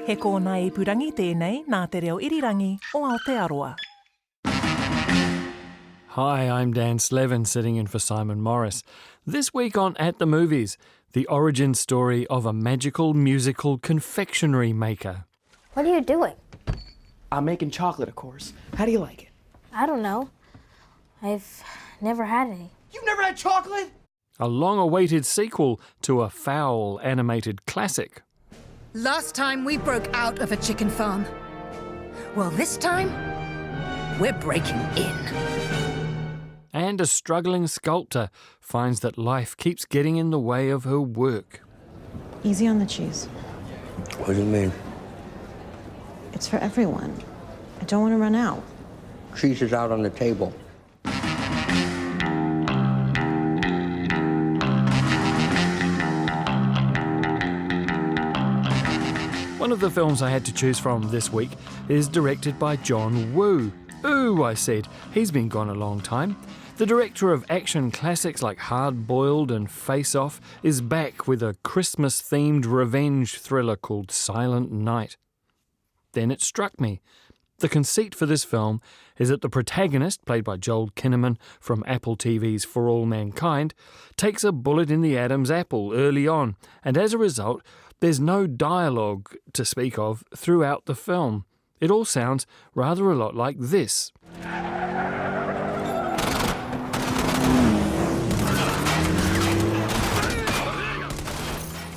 He kōna I purangi tēnei nā te reo irirangi o Aotearoa. Hi, I'm Dan Slevin, sitting in for Simon Morris. This week on At the Movies, the origin story of a magical musical confectionery maker. What are you doing? I'm making chocolate, of course. How do you like it? I don't know. I've never had any. You've never had chocolate? A long-awaited sequel to a fowl animated classic. Last time we broke out of a chicken farm. Well, this time, we're breaking in. And a struggling sculptor finds that life keeps getting in the way of her work. Easy on the cheese. What do you mean? It's for everyone. I don't want to run out. Cheese is out on the table. One of the films I had to choose from this week is directed by John Woo. Ooh, I said, he's been gone a long time. The director of action classics like Hard Boiled and Face Off is back with a Christmas-themed revenge thriller called Silent Night. Then it struck me. The conceit for this film is that the protagonist, played by Joel Kinnaman from Apple TV's For All Mankind, takes a bullet in the Adam's apple early on, and as a result, there's no dialogue to speak of throughout the film. It all sounds rather a lot like this.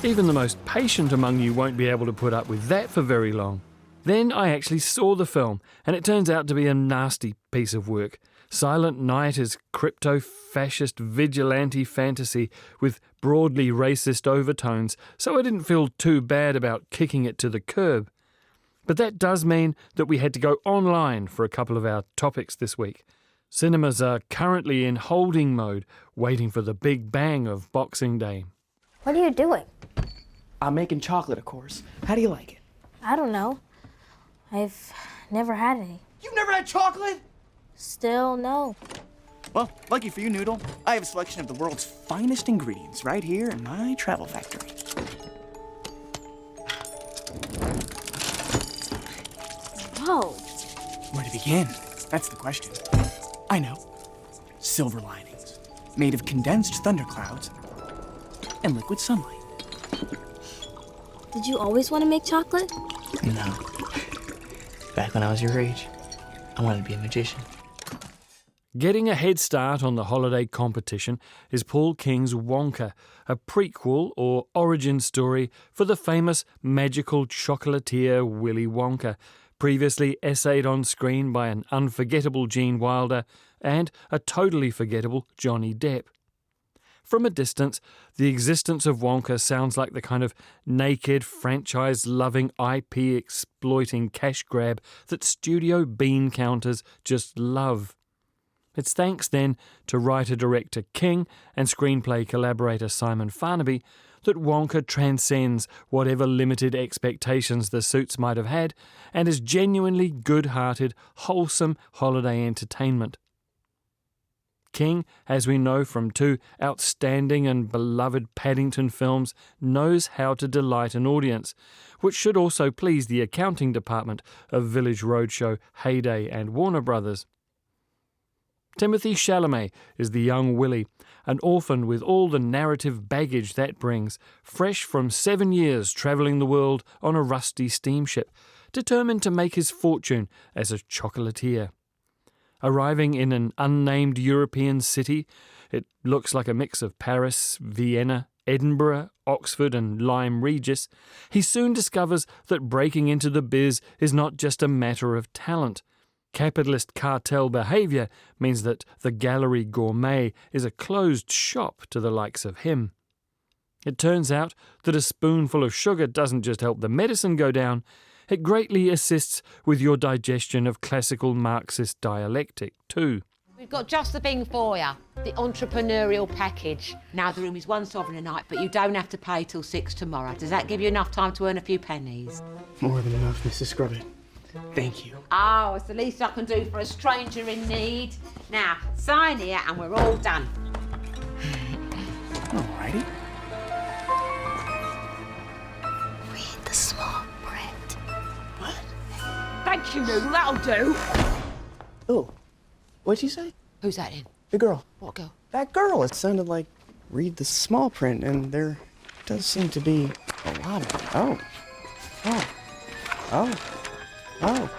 Even the most patient among you won't be able to put up with that for very long. Then I actually saw the film, and it turns out to be a nasty piece of work. Silent Night is crypto-fascist vigilante fantasy with broadly racist overtones, so I didn't feel too bad about kicking it to the curb. But that does mean that we had to go online for a couple of our topics this week. Cinemas are currently in holding mode, waiting for the big bang of Boxing Day. What are you doing? I'm making chocolate, of course. How do you like it? I don't know. I've never had any. You've never had chocolate? Still no. Well, lucky for you, Noodle. I have a selection of the world's finest ingredients right here in my travel factory. Whoa. Where to begin? That's the question. I know. Silver linings, made of condensed thunderclouds and liquid sunlight. Did you always want to make chocolate? No. Back when I was your age, I wanted to be a magician. Getting a head start on the holiday competition is Paul King's Wonka, a prequel or origin story for the famous magical chocolatier Willy Wonka, previously essayed on screen by an unforgettable Gene Wilder and a totally forgettable Johnny Depp. From a distance, the existence of Wonka sounds like the kind of naked, franchise-loving, IP-exploiting cash grab that studio bean counters just love. It's thanks then to writer-director King and screenplay collaborator Simon Farnaby that Wonka transcends whatever limited expectations the suits might have had and is genuinely good-hearted, wholesome holiday entertainment. King, as we know from two outstanding and beloved Paddington films, knows how to delight an audience, which should also please the accounting department of Village Roadshow, Heyday and Warner Brothers. Timothée Chalamet is the young Willy, an orphan with all the narrative baggage that brings, fresh from 7 years travelling the world on a rusty steamship, determined to make his fortune as a chocolatier. Arriving in an unnamed European city, it looks like a mix of Paris, Vienna, Edinburgh, Oxford and Lyme Regis, he soon discovers that breaking into the biz is not just a matter of talent. Capitalist cartel behaviour means that the Gallery Gourmet is a closed shop to the likes of him. It turns out that a spoonful of sugar doesn't just help the medicine go down, it greatly assists with your digestion of classical Marxist dialectic too. We've got just the thing for you, the entrepreneurial package. Now the room is one sovereign a night, but you don't have to pay till 6 tomorrow. Does that give you enough time to earn a few pennies? More than enough, Mrs. Scrubbit. Thank you. Oh, it's the least I can do for a stranger in need. Now, sign here and we're all done. Alrighty. Read the small print. Thank you, Noodle. That'll do. Oh, what'd you say? Who's that in? The girl. What girl? That girl. It sounded like read the small print, and there does seem to be a lot of it. Oh. Oh. Oh. Oh.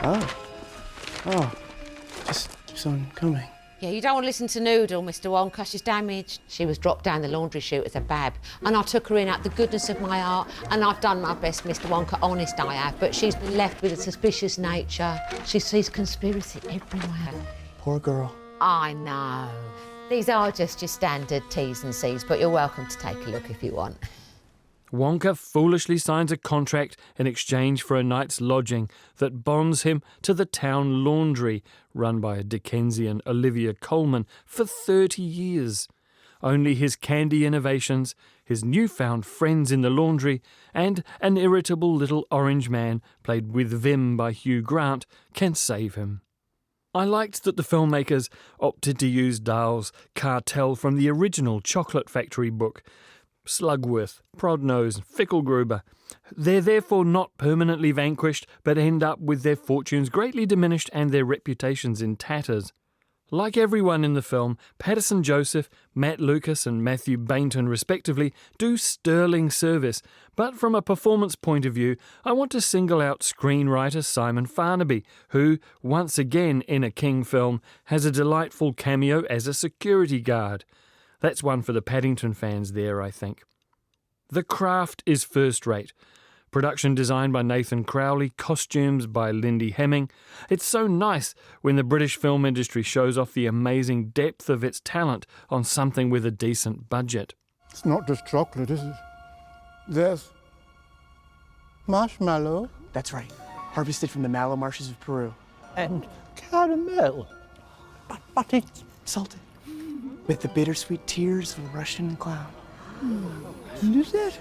Oh. Oh. Just keeps on coming. Yeah, you don't want to listen to Noodle, Mr. Wonka. She's damaged. She was dropped down the laundry chute as a bab, and I took her in out the goodness of my heart, and I've done my best, Mr. Wonka, honest I have, but she's been left with a suspicious nature. She sees conspiracy everywhere. Poor girl. I know. These are just your standard T's and C's, but you're welcome to take a look if you want. Wonka foolishly signs a contract in exchange for a night's lodging that bonds him to the town laundry, run by a Dickensian Olivia Colman, for 30 years. Only his candy innovations, his newfound friends in the laundry, and an irritable little orange man, played with vim by Hugh Grant, can save him. I liked that the filmmakers opted to use Dahl's cartel from the original Chocolate Factory book, Slugworth, Prodnose, Fickelgruber. They're therefore not permanently vanquished, but end up with their fortunes greatly diminished and their reputations in tatters. Like everyone in the film, Patterson Joseph, Matt Lucas and Matthew Bainton respectively do sterling service, but from a performance point of view, I want to single out screenwriter Simon Farnaby, who, once again in a King film, has a delightful cameo as a security guard. That's one for the Paddington fans there, I think. The craft is first-rate. Production design by Nathan Crowley, costumes by Lindy Hemming. It's so nice when the British film industry shows off the amazing depth of its talent on something with a decent budget. It's not just chocolate, is it? There's marshmallow. That's right. Harvested from the mallow marshes of Peru. And caramel. But it's Salted. With the bittersweet tears of a Russian clown. Is it?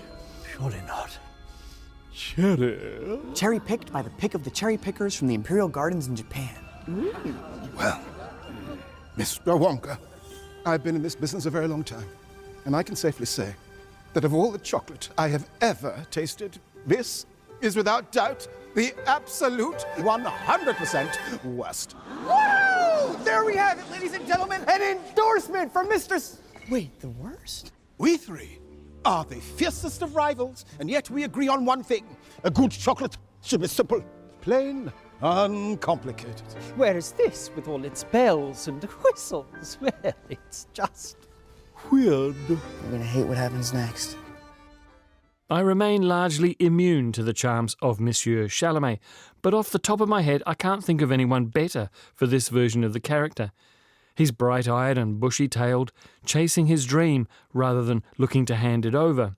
Surely not. Cherry. Cherry picked by the pick of the cherry pickers from the Imperial Gardens in Japan. Well, Mr. Wonka, I've been in this business a very long time, and I can safely say that of all the chocolate I have ever tasted, this is without doubt the absolute 100% worst. Woo! There we have it, ladies and gentlemen, an endorsement from Mr. Wait, the worst? We three are the fiercest of rivals, and yet we agree on one thing. A good chocolate should be simple, plain, uncomplicated. Whereas this, with all its bells and whistles, well, it's just Weird. You're gonna hate what happens next. I remain largely immune to the charms of Monsieur Chalamet, but off the top of my head I can't think of anyone better for this version of the character. He's bright-eyed and bushy-tailed, chasing his dream rather than looking to hand it over.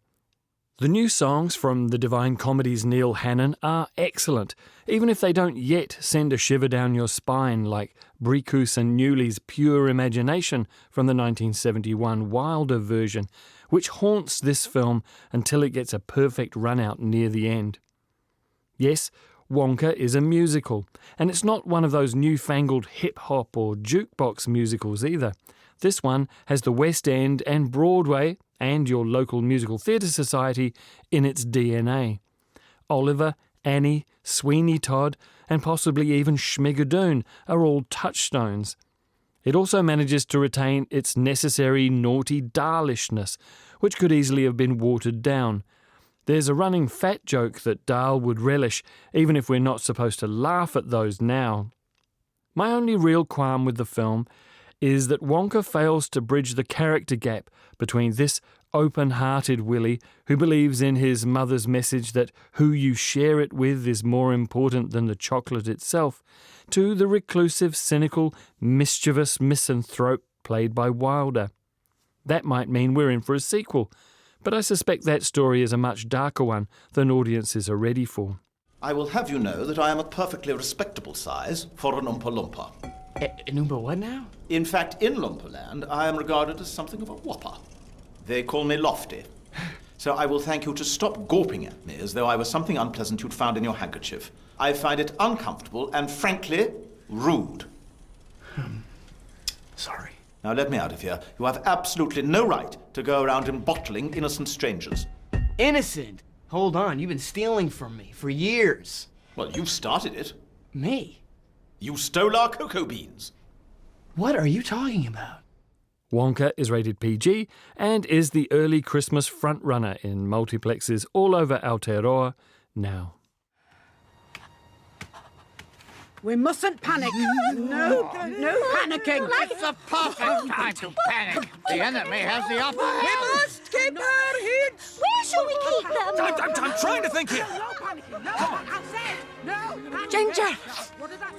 The new songs from the Divine Comedy's Neil Hannon are excellent, even if they don't yet send a shiver down your spine like Bricus and Newley's Pure Imagination from the 1971 Wilder version, which haunts this film until it gets a perfect run-out near the end. Yes, Wonka is a musical, and it's not one of those newfangled hip-hop or jukebox musicals either. This one has the West End and Broadway and your local musical theatre society in its DNA. Oliver, Annie, Sweeney Todd, and possibly even Schmigadoon are all touchstones. It also manages to retain its necessary naughty Dahlishness, which could easily have been watered down. There's a running fat joke that Dahl would relish, even if we're not supposed to laugh at those now. My only real qualm with the film is that Wonka fails to bridge the character gap between this open-hearted Willie, who believes in his mother's message that who you share it with is more important than the chocolate itself, to the reclusive, cynical, mischievous misanthrope played by Wilder. That might mean we're in for a sequel, but I suspect that story is a much darker one than audiences are ready for. I will have you know that I am a perfectly respectable size for an Oompa Loompa. An Oompa what now? In fact, in Loompa-land, I am regarded as something of a whopper. They call me Lofty. So I will thank you to stop gawping at me as though I was something unpleasant you'd found in your handkerchief. I find it uncomfortable and, frankly, rude. Sorry. Now let me out of here. You have absolutely no right to go around embottling innocent strangers. Innocent? Hold on, you've been stealing from me for years. Well, you started it. Me? You stole our cocoa beans. What are you talking about? Wonka is rated PG and is the early Christmas frontrunner in multiplexes all over Aotearoa now. We mustn't panic. No panicking. It's the perfect time to panic. The enemy has the upper hand. We must keep our heads. Where shall we keep them? I'm trying to think here. No panicking. No, I said no panicking. Ginger,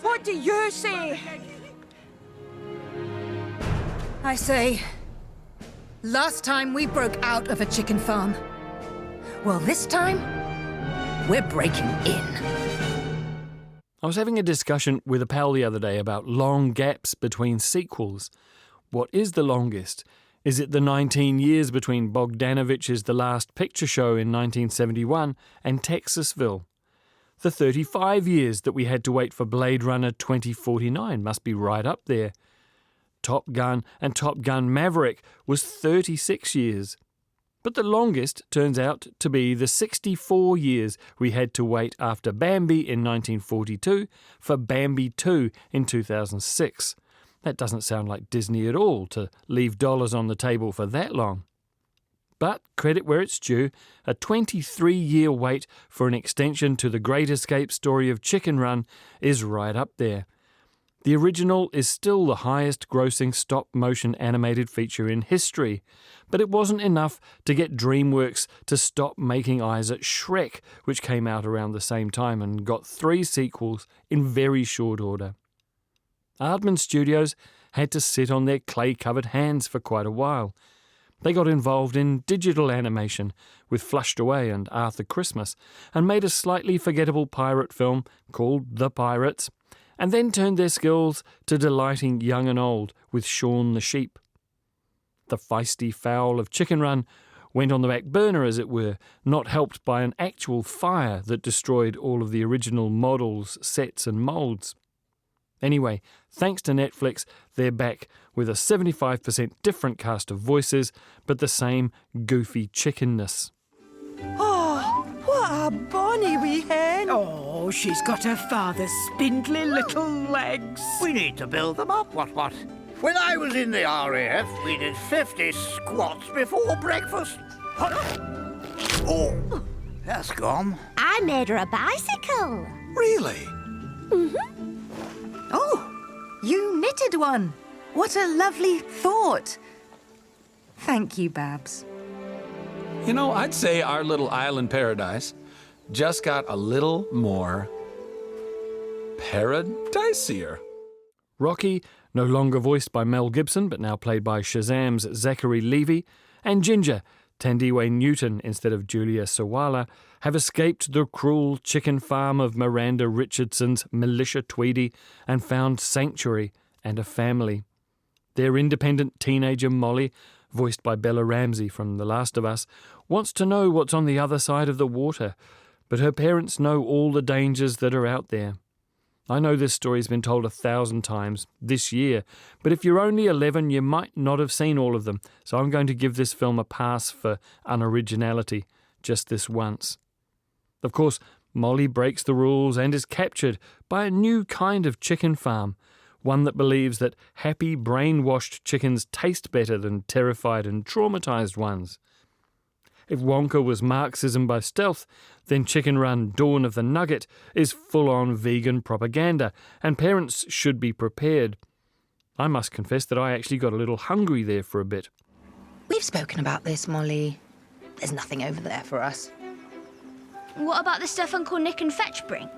what do you say? I say, last time we broke out of a chicken farm. Well, this time, we're breaking in. I was having a discussion with a pal the other day about long gaps between sequels. What is the longest? Is it the 19 years between Bogdanovich's The Last Picture Show in 1971 and Texasville? The 35 years that we had to wait for Blade Runner 2049 must be right up there. Top Gun and Top Gun Maverick was 36 years. But the longest turns out to be the 64 years we had to wait after Bambi in 1942 for Bambi 2 in 2006. That doesn't sound like Disney at all, to leave dollars on the table for that long. But credit where it's due, a 23-year wait for an extension to the Great Escape story of Chicken Run is right up there. The original is still the highest-grossing stop-motion animated feature in history, but it wasn't enough to get DreamWorks to stop making eyes at Shrek, which came out around the same time and got 3 sequels in very short order. Aardman Studios had to sit on their clay-covered hands for quite a while. They got involved in digital animation with Flushed Away and Arthur Christmas and made a slightly forgettable pirate film called The Pirates, and then turned their skills to delighting young and old with Shaun the Sheep. The feisty fowl of Chicken Run went on the back burner, as it were, not helped by an actual fire that destroyed all of the original models, sets and moulds. Anyway, thanks to Netflix, they're back with a 75% different cast of voices, but the same goofy chickenness. Oh, what a bonny wee hen. Oh, she's got her father's spindly little legs. We need to build them up. What? When I was in the RAF, we did 50 squats before breakfast. Oh, that's gone. I made her a bicycle. Really? Oh, you knitted one. What a lovely thought. Thank you, Babs. You know, I'd say our little island paradise just got a little more paradisier. Rocky, no longer voiced by Mel Gibson, but now played by Shazam's Zachary Levi, and Ginger, Tandiwe Newton instead of Julia Sawala, have escaped the cruel chicken farm of Miranda Richardson's militia Tweedy and found sanctuary and a family. Their independent teenager Molly, voiced by Bella Ramsey from The Last of Us, wants to know what's on the other side of the water, but her parents know all the dangers that are out there. I know this story's been told 1,000 times this year, but if you're only 11, you might not have seen all of them, so I'm going to give this film a pass for unoriginality just this once. Of course, Molly breaks the rules and is captured by a new kind of chicken farm, one that believes that happy, brainwashed chickens taste better than terrified and traumatized ones. If Wonka was Marxism by stealth, then Chicken Run Dawn of the Nugget is full-on vegan propaganda, and parents should be prepared. I must confess that I actually got a little hungry there for a bit. We've spoken about this, Molly. There's nothing over there for us. What about the stuff Uncle Nick and Fetch bring?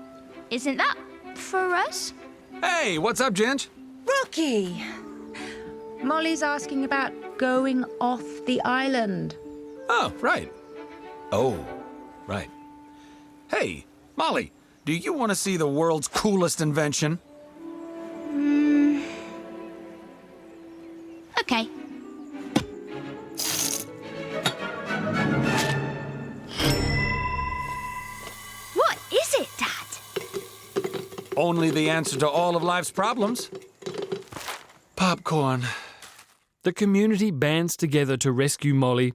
Isn't that for us? Hey, what's up, Ginge? Rocky! Molly's asking about going off the island. Oh, right. Oh, right. Hey, Molly, do you want to see the world's coolest invention? Okay. What is it, Dad? Only the answer to all of life's problems. Popcorn. The community bands together to rescue Molly,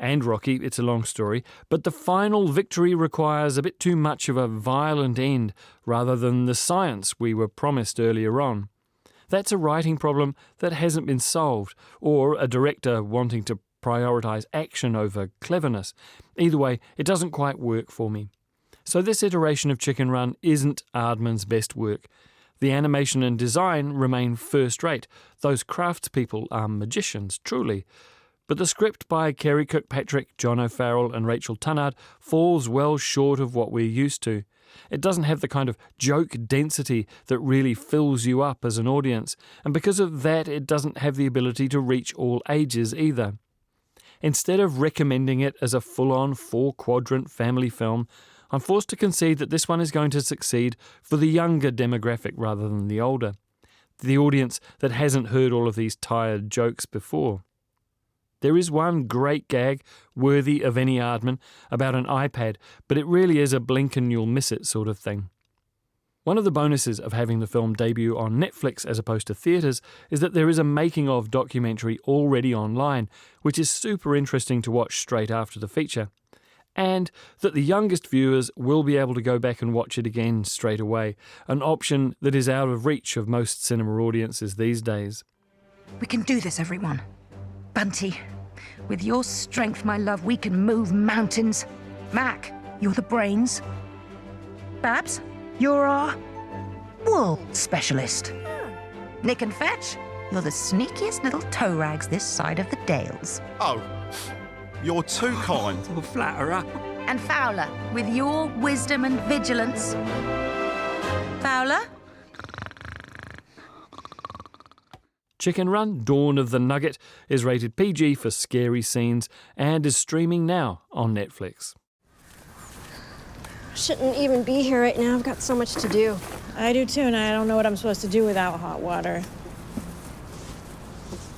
and Rocky, it's a long story, but the final victory requires a bit too much of a violent end rather than the science we were promised earlier on. That's a writing problem that hasn't been solved, or a director wanting to prioritise action over cleverness. Either way, it doesn't quite work for me. So this iteration of Chicken Run isn't Aardman's best work. The animation and design remain first-rate. Those craftspeople are magicians, truly. But the script by Kerry Kirkpatrick, John O'Farrell and Rachel Tunnard falls well short of what we're used to. It doesn't have the kind of joke density that really fills you up as an audience, and because of that it doesn't have the ability to reach all ages either. Instead of recommending it as a full-on 4-quadrant family film, I'm forced to concede that this one is going to succeed for the younger demographic rather than the older, the audience that hasn't heard all of these tired jokes before. There is one great gag, worthy of any Aardman, about an iPad, but it really is a blink and you'll miss it sort of thing. One of the bonuses of having the film debut on Netflix as opposed to theatres is that there is a making-of documentary already online, which is super interesting to watch straight after the feature, and that the youngest viewers will be able to go back and watch it again straight away, an option that is out of reach of most cinema audiences these days. We can do this, everyone. Bunty, with your strength, my love, we can move mountains. Mac, you're the brains. Babs, you're our wool specialist. Nick and Fetch, you're the sneakiest little toe rags this side of the Dales. Oh, you're too kind. Oh, flatterer. And Fowler, with your wisdom and vigilance. Fowler? Chicken Run, Dawn of the Nugget, is rated PG for scary scenes and is streaming now on Netflix. Shouldn't even be here right now. I've got so much to do. I do too, and I don't know what I'm supposed to do without hot water.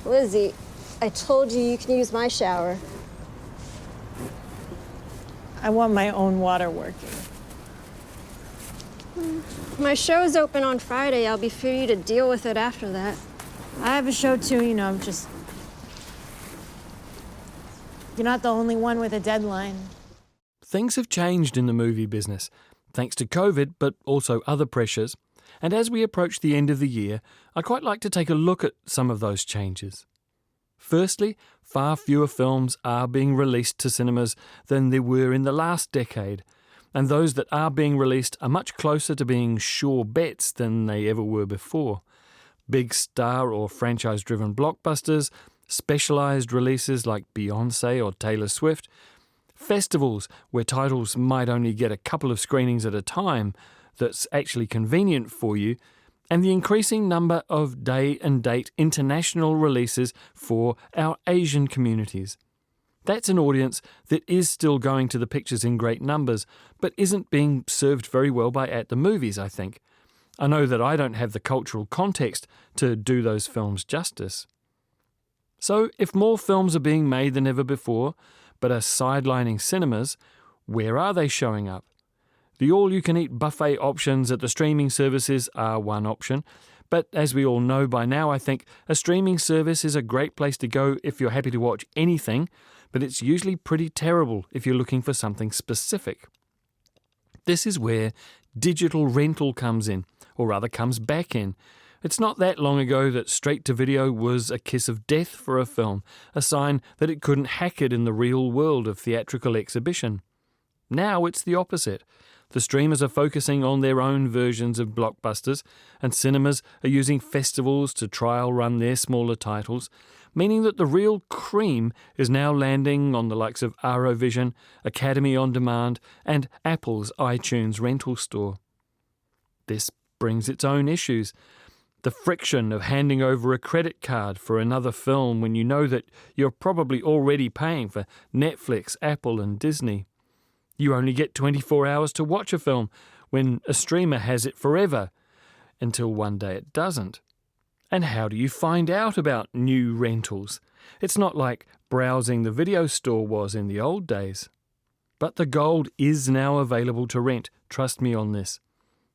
Lizzie, I told you you can use my shower. I want my own water working. My show's open on Friday. I'll be free to deal with it after that. I have a show too, you know, You're not the only one with a deadline. Things have changed in the movie business, thanks to COVID, but also other pressures. And as we approach the end of the year, I'd quite like to take a look at some of those changes. Firstly, far fewer films are being released to cinemas than there were in the last decade, and those that are being released are much closer to being sure bets than they ever were before. Big star or franchise-driven blockbusters, specialised releases like Beyoncé or Taylor Swift, festivals where titles might only get a couple of screenings at a time that's actually convenient for you, and the increasing number of day and date international releases for our Asian communities. That's an audience that is still going to the pictures in great numbers, but isn't being served very well by At the Movies, I think. I know that I don't have the cultural context to do those films justice. So, if more films are being made than ever before, but are sidelining cinemas, where are they showing up? The all-you-can-eat buffet options at the streaming services are one option, but as we all know by now, I think a streaming service is a great place to go if you're happy to watch anything, but it's usually pretty terrible if you're looking for something specific. This is where digital rental comes in, or rather comes back in. It's not that long ago that straight-to-video was a kiss of death for a film, a sign that it couldn't hack it in the real world of theatrical exhibition. Now it's the opposite. The streamers are focusing on their own versions of blockbusters, and cinemas are using festivals to trial run their smaller titles, meaning that the real cream is now landing on the likes of Aerovision, Academy On Demand, and Apple's iTunes rental store. This brings its own issues. The friction of handing over a credit card for another film when you know that you're probably already paying for Netflix, Apple, and Disney. You only get 24 hours to watch a film when a streamer has it forever, until one day it doesn't. And how do you find out about new rentals? It's not like browsing the video store was in the old days. But the gold is now available to rent, trust me on this.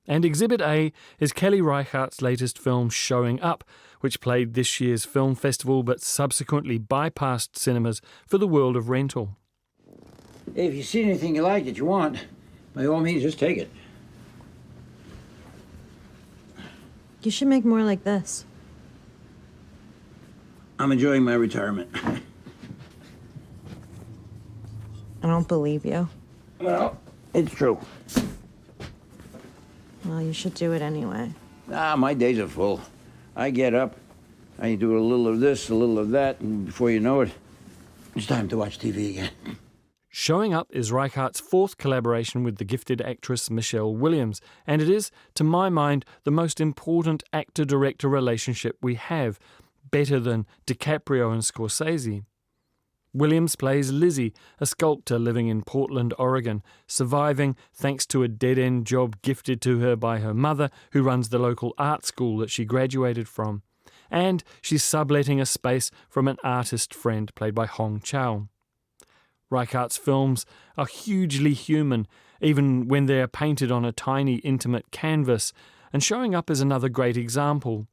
And Exhibit A is Kelly Reichardt's latest film Showing Up, which played this year's film festival but subsequently bypassed cinemas for the world of rental. Hey, if you see anything you like that you want, by all means, just take it. You should make more like this. I'm enjoying my retirement. I don't believe you. Well, it's true. Well, you should do it anyway. Nah, my days are full. I get up, I do a little of this, a little of that, and before you know it, it's time to watch TV again. Showing Up is Reichardt's fourth collaboration with the gifted actress Michelle Williams, and it is, to my mind, the most important actor-director relationship we have, better than DiCaprio and Scorsese. Williams plays Lizzie, a sculptor living in Portland, Oregon, surviving thanks to a dead-end job gifted to her by her mother, who runs the local art school that she graduated from. And she's subletting a space from an artist friend played by Hong Chow. Reichardt's films are hugely human, even when they are painted on a tiny, intimate canvas, and Showing Up is another great example.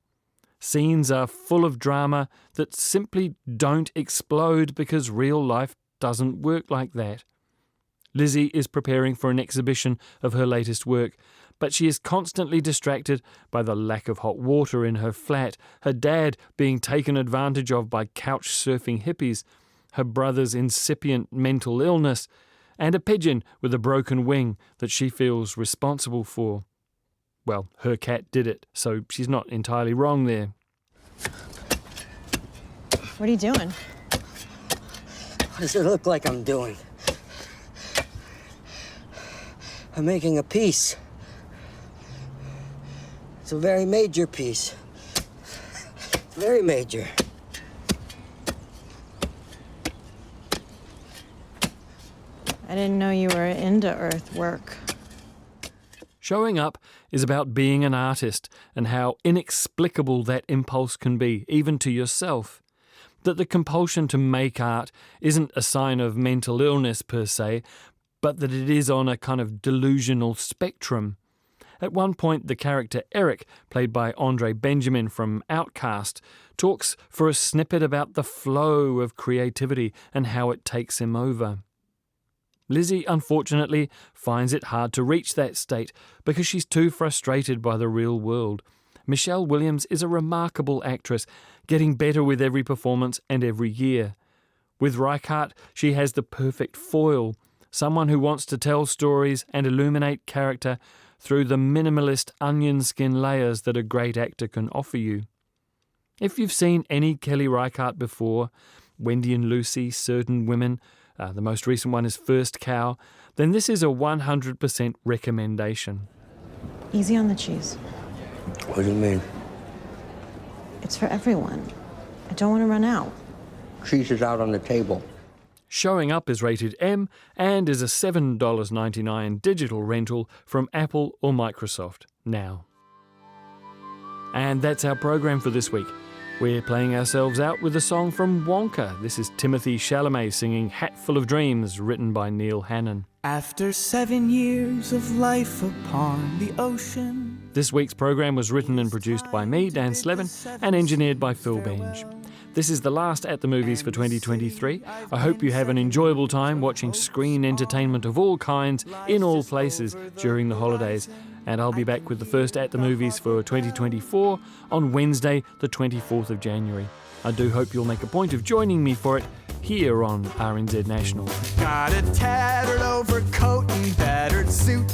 Scenes are full of drama that simply don't explode because real life doesn't work like that. Lizzie is preparing for an exhibition of her latest work, but she is constantly distracted by the lack of hot water in her flat, her dad being taken advantage of by couch surfing hippies, her brother's incipient mental illness, and a pigeon with a broken wing that she feels responsible for. Well, her cat did it, so she's not entirely wrong there. What are you doing? What does it look like I'm doing? I'm making a piece. It's a very major piece. Very major. I didn't know you were into earthwork. Showing Up is about being an artist and how inexplicable that impulse can be, even to yourself. That the compulsion to make art isn't a sign of mental illness per se, but that it is on a kind of delusional spectrum. At one point, the character Eric, played by Andre Benjamin from Outcast, talks for a snippet about the flow of creativity and how it takes him over. Lizzie, unfortunately, finds it hard to reach that state because she's too frustrated by the real world. Michelle Williams is a remarkable actress, getting better with every performance and every year. With Reichardt, she has the perfect foil, someone who wants to tell stories and illuminate character through the minimalist onion skin layers that a great actor can offer you. If you've seen any Kelly Reichardt before, Wendy and Lucy, Certain Women, the most recent one is First Cow, then this is a 100% recommendation. Easy on the cheese. What do you mean? It's for everyone. I don't want to run out. Cheese is out on the table. Showing Up is rated M and is a $7.99 digital rental from Apple or Microsoft now. And that's our program for this week. We're playing ourselves out with a song from Wonka. This is Timothée Chalamet singing Hatful of Dreams, written by Neil Hannon. After 7 years of life upon the ocean. This week's program was written and produced by me, Dan Slevin, and engineered by Phil Benge. This is the last At the Movies for 2023. I hope you have an enjoyable time watching screen entertainment of all kinds in all places during the holidays. And I'll be back with the first At the Movies for 2024 on Wednesday, the 24th of January. I do hope you'll make a point of joining me for it here on RNZ National. Got a tattered overcoat and battered suit.